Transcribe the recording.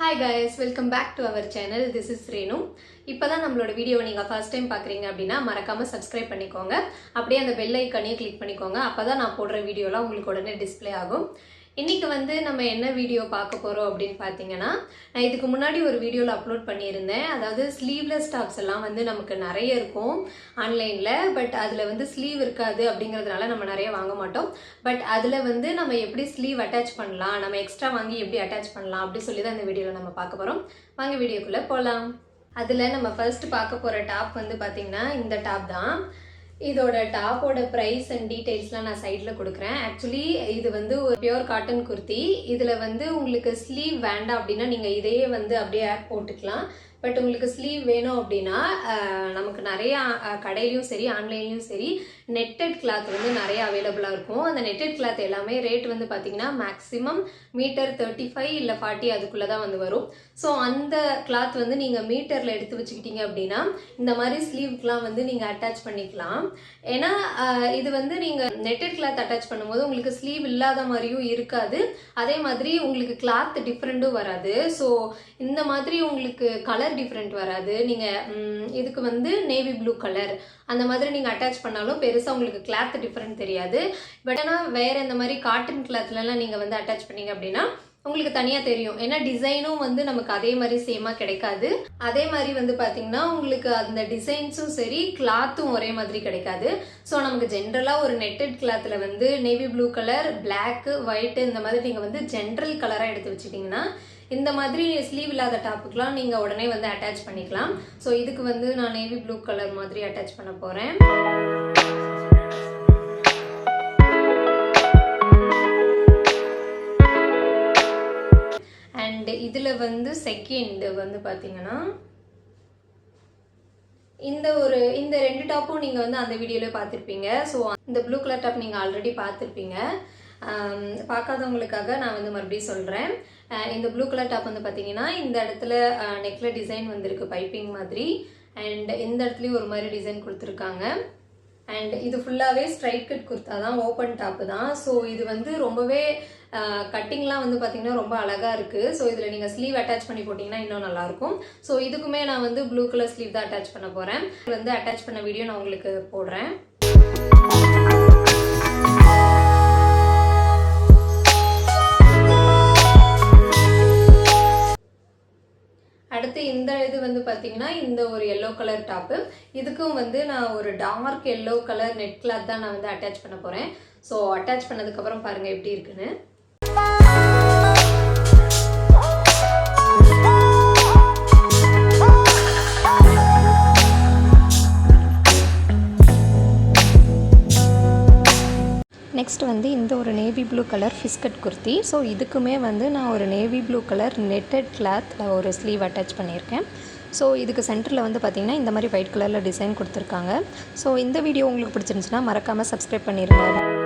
Hi guys, welcome back to our channel. This is Renu. இப்போதான் நம்மளோட வீடியோவை நீங்கள் ஃபர்ஸ்ட் டைம் பார்க்குறீங்க அப்படின்னா மறக்காமல் சப்ஸ்கிரைப் பண்ணிக்கோங்க. அப்படியே அந்த பெல் ஐக்கானையும் கிளிக் பண்ணிக்கோங்க. அப்போ தான் நான் போடுற வீடியோலாம் உங்களுக்கு உடனே டிஸ்பிளே ஆகும். இன்றைக்கி நம்ம என்ன வீடியோ பார்க்க போகிறோம் அப்படின்னு பார்த்தீங்கன்னா, நான் இதுக்கு முன்னாடி ஒரு வீடியோவில் அப்லோட் பண்ணியிருந்தேன். அதாவது ஸ்லீவ்லெஸ் டாப்ஸ் எல்லாம் நமக்கு நிறைய இருக்கும் ஆன்லைனில். பட் அதில் ஸ்லீவ் இருக்காது அப்படிங்கிறதுனால நம்ம நிறைய வாங்க மாட்டோம். பட் அதில் நம்ம எப்படி ஸ்லீவ் அட்டாச் பண்ணலாம், நம்ம எக்ஸ்ட்ரா வாங்கி எப்படி அட்டாச் பண்ணலாம் அப்படி சொல்லி தான் இந்த வீடியோவில் நம்ம பார்க்க போகிறோம். வாங்க வீடியோக்குள்ளே போகலாம். அதில் நம்ம ஃபர்ஸ்ட் பார்க்க போகிற டாப் பார்த்தீங்கன்னா இந்த டாப் தான். இதோட டாப்போட ப்ரைஸ் அண்ட் டீட்டெயில்ஸ்லாம் நான் சைடில் கொடுக்குறேன். ஆக்சுவலி இது ஒரு பியூர் காட்டன் குர்த்தி. இதில் உங்களுக்கு ஸ்லீவ் வேண்டாம் அப்படின்னா நீங்கள் இதையே அப்படியே போட்டுக்கலாம். பட் உங்களுக்கு ஸ்லீவ் வேணும் அப்படின்னா நமக்கு நிறைய கடையிலையும் சரி ஆன்லைன்லையும் சரி நெட்டட் கிளாத் நிறைய அவைலபிளாக இருக்கும். அந்த நெட்டட் கிளாத் எல்லாமே ரேட் பார்த்தீங்கன்னா மேக்ஸிமம் மீட்டர் 35 இல்லை 40 அதுக்குள்ளே தான் வரும். ஸோ அந்த கிளாத் நீங்கள் மீட்டரில் எடுத்து வச்சுக்கிட்டீங்க அப்படின்னா இந்த மாதிரி ஸ்லீவ்க்கெலாம் நீங்கள் அட்டாச் பண்ணிக்கலாம். ஏன்னா இது நீங்கள் நெட்டட் கிளாத் அட்டாச் பண்ணும்போது உங்களுக்கு ஸ்லீவ் இல்லாத மாதிரியும் இருக்காது, அதே மாதிரி உங்களுக்கு கிளாத் டிஃப்ரெண்ட்டும் வராது. ஸோ இந்த மாதிரி உங்களுக்கு கலர் டிஃப்ரெண்ட் வராது. நீங்கள் இதுக்கு நேவி ப்ளூ கலர் அந்த மாதிரி நீங்கள் அட்டாச் பண்ணாலும் பெருசாக உங்களுக்கு கிளாத் டிஃப்ரெண்ட் தெரியாது. பட் ஆனால் வேறு இந்த மாதிரி காட்டன் கிளாத்லலாம் நீங்கள் அட்டாச் பண்ணீங்க அப்படின்னா உங்களுக்கு தனியாக தெரியும். ஏன்னா டிசைனும் நமக்கு அதே மாதிரி சேமாக கிடைக்காது. அதே மாதிரி பார்த்தீங்கன்னா உங்களுக்கு அந்த டிசைன்ஸும் சரி கிளாத்தும் ஒரே மாதிரி கிடைக்காது. ஸோ நமக்கு ஜென்ரலாக ஒரு நெட்டட் கிளாத்தில் navy blue colour, black, white இந்த மாதிரி நீங்கள் ஜென்ரல் கலராக எடுத்து வச்சுட்டிங்கன்னா இந்த மாதிரி ஸ்லீவ் இல்லாத டாப்புக்கெலாம் நீங்கள் உடனே அட்டாச் பண்ணிக்கலாம். ஸோ இதுக்கு நான் நேவி ப்ளூ கலர் மாதிரி அட்டாச் பண்ண போகிறேன். அண்ட் இதில் செகண்ட் பார்த்தீங்கன்னா இந்த ரெண்டு டாப்பும் நீங்கள் அந்த வீடியோவில் பார்த்துருப்பீங்க. ஸோ இந்த ப்ளூ கலர் டாப் நீங்கள் ஆல்ரெடி பார்த்துருப்பீங்க. பார்க்காதவங்களுக்காக நான் மறுபடியும் சொல்கிறேன். இந்த ப்ளூ கலர் டாப் பார்த்தீங்கன்னா இந்த இடத்துல நெக்கில் டிசைன் வந்திருக்கு பைப்பிங் மாதிரி. அண்ட் இந்த இடத்துலையும் ஒரு மாதிரி டிசைன் கொடுத்துருக்காங்க. அண்ட் இது ஃபுல்லாகவே ஸ்ட்ரைட் கட் குர்த்தா தான், ஓப்பன் டாப்பு தான். ஸோ இது ரொம்பவே கட்டிங்லாம் பார்த்தீங்கன்னா ரொம்ப அழகாக இருக்குது. ஸோ இதில் நீங்கள் ஸ்லீவ் அட்டாச் பண்ணி போட்டிங்கன்னா இன்னும் நல்லாயிருக்கும். ஸோ இதுக்குமே நான் ப்ளூ கலர் ஸ்லீவ் தான் அட்டாச் பண்ண போகிறேன். அட்டாச் பண்ண வீடியோ நான் உங்களுக்கு போடுறேன். அடுத்து இந்த இது பார்த்தீங்கன்னா இந்த ஒரு எல்லோ கலர் டாப்பு. இதுக்கும் நான் ஒரு dark yellow colour net cloth தான் நான் அட்டாச் பண்ண போகிறேன். ஸோ அட்டாச் பண்ணதுக்கப்புறம் பாருங்கள் எப்படி இருக்குன்னு. நெக்ஸ்ட் இந்த ஒரு navy blue colour fish cut kurti. So இதுக்குமே நான் ஒரு navy blue colour netted cloth ஒரு ஸ்லீவ் அட்டாச் பண்ணியிருக்கேன். ஸோ இதுக்கு சென்டரில் பார்த்தீங்கன்னா இந்த மாதிரி ஒயிட் கலரில் டிசைன் கொடுத்துருக்காங்க. ஸோ இந்த வீடியோ உங்களுக்கு பிடிச்சிருந்துச்சுன்னா மறக்காமல் சப்ஸ்கிரைப் பண்ணிடுங்க.